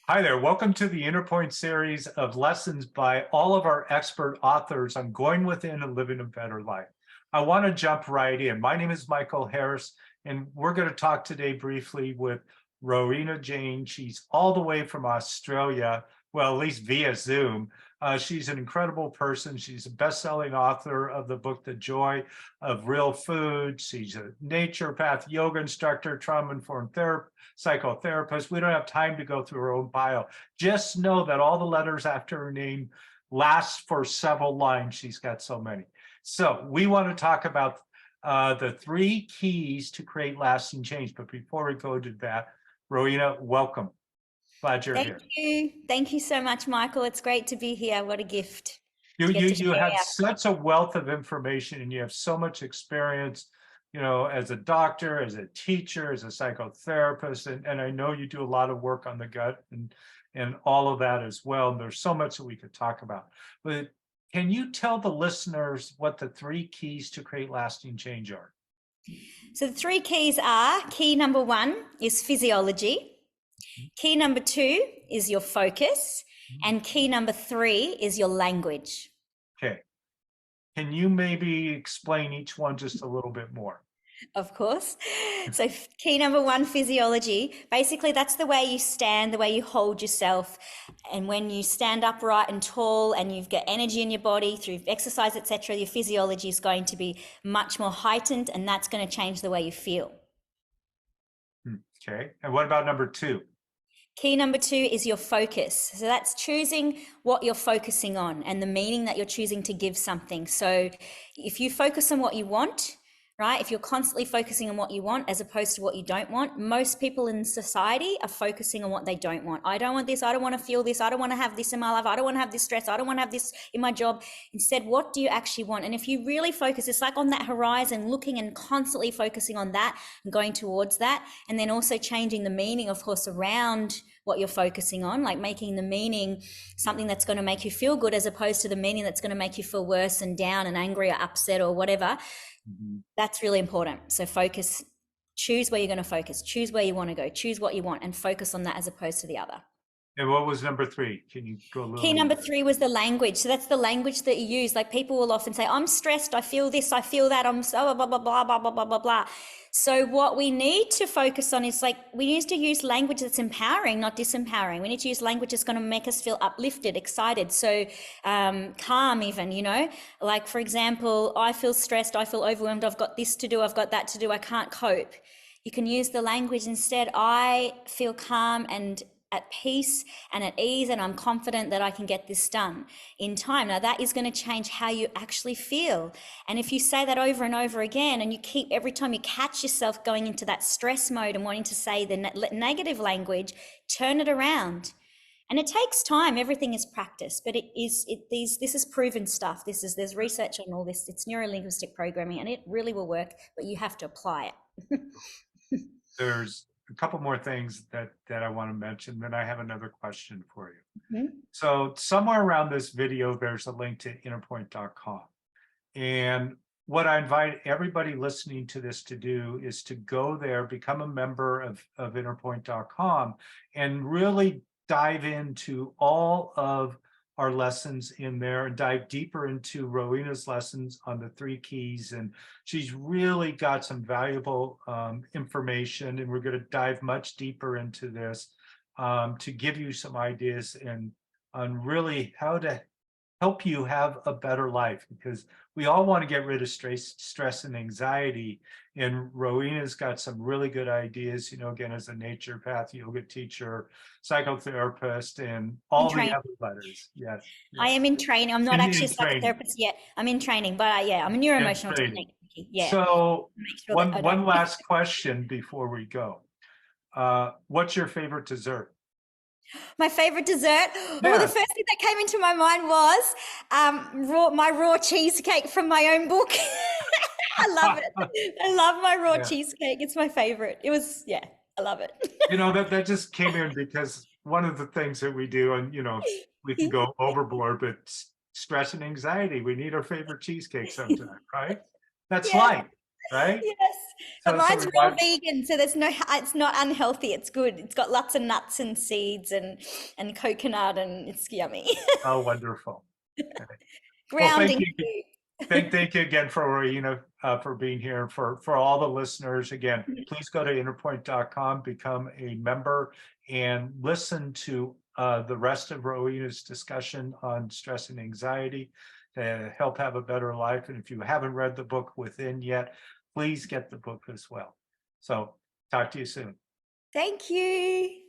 Hi there. Welcome to the Interpoint series of lessons by all of our expert authors on going within and living a better life. I want to jump right in. My name is Michael Harris, and we're going to talk today briefly with Rowena Jayne. She's all the way from Australia, well, at least via Zoom. She's an incredible person. She's a best-selling author of the book, The Joy of Real Food. She's a naturopath, yoga instructor, trauma-informed psychotherapist. We don't have time to go through her own bio. Just know that all the letters after her name last for several lines. She's got so many. So we want to talk about the 3 keys to create lasting change. But before we go to that, Rowena, welcome. Glad you're here. Thank you. Thank you so much, Michael. It's great to be here. What a gift to get to You have share. such a wealth of information, and you have so much experience, as a doctor, as a teacher, as a psychotherapist, and I know you do a lot of work on the gut and all of that as well. And there's so much that we could talk about. But can you tell the listeners what the 3 keys to create lasting change are? So the 3 keys are: key number 1 is physiology. Key number 2 is your focus. And key number 3 is your language. Okay. Can you maybe explain each one just a little bit more? Of course. So key number 1, physiology. Basically, that's the way you stand, the way you hold yourself. And when you stand upright and tall and you've got energy in your body through exercise, etc., your physiology is going to be much more heightened, and that's going to change the way you feel. Okay. And what about number 2? Key number 2 is your focus. So that's choosing what you're focusing on and the meaning that you're choosing to give something. So if you focus on what you want, right? If you're constantly focusing on what you want as opposed to what you don't want, most people in society are focusing on what they don't want. I don't want this. I don't want to feel this. I don't want to have this in my life. I don't want to have this stress. I don't want to have this in my job. Instead, what do you actually want? And if you really focus, it's like on that horizon, looking and constantly focusing on that and going towards that. And then also changing the meaning, of course, around what you're focusing on, like making the meaning something that's going to make you feel good as opposed to the meaning that's going to make you feel worse and down and angry or upset or whatever. That's really important. So focus, choose where you're going to focus, choose where you want to go, choose what you want, and focus on that as opposed to the other. And what was number 3? Can you go a little? Key number 3 was the language. So that's the language that you use. Like people will often say, I'm stressed, I feel this, I feel that, I'm so blah, blah, blah, blah, blah, blah, blah, blah. So what we need to focus on is we need to use language that's empowering, not disempowering. We need to use language that's going to make us feel uplifted, excited, so calm even, like for example, I feel stressed, I feel overwhelmed, I've got this to do, I've got that to do, I can't cope. You can use the language instead, I feel calm and at peace and at ease, and I'm confident that I can get this done in time. Now that is going to change how you actually feel. And if you say that over and over again, and you keep, every time you catch yourself going into that stress mode and wanting to say the negative language, turn it around. And it takes time. Everything is practice, but this is proven stuff. There's research on all this. It's neuro-linguistic programming, and it really will work, but you have to apply it. There's a couple more things that I want to mention, then I have another question for you. Mm-hmm. So somewhere around this video, there's a link to interpoint.com. And what I invite everybody listening to this to do is to go there, become a member of interpoint.com, and really dive into all of our lessons in there and dive deeper into Rowena's lessons on the 3 keys. And she's really got some valuable information, and we're going to dive much deeper into this to give you some ideas on really how to help you have a better life, because we all want to get rid of stress and anxiety. And Rowena's got some really good ideas, again, as a naturopath, yoga teacher, psychotherapist, and all the other letters. Yes. I am in training. I'm not actually a psychotherapist yet. I'm in training, but I'm a neuroemotional technique. Yeah. So one last question before we go. What's your favorite dessert? My favorite dessert? Yeah. Well, the first thing that came into my mind was my raw cheesecake from my own book. I love it. I love my raw cheesecake. It's my favorite. It was, I love it. That just came in because one of the things that we do, and we can go overboard, but stress and anxiety, we need our favorite cheesecake sometime, right? That's life. right? Yes, but So mine's we real want, vegan, so there's no, it's not unhealthy. It's good. It's got lots of nuts and seeds and coconut, and it's yummy. oh, wonderful. Okay. Well, thank Grounding you. food. Thank you again for Rowena for being here. For all the listeners, again, please go to interpoint.com, become a member, and listen to the rest of Rowena's discussion on stress and anxiety to help have a better life. And if you haven't read the book Within yet, please get the book as well. So talk to you soon. Thank you.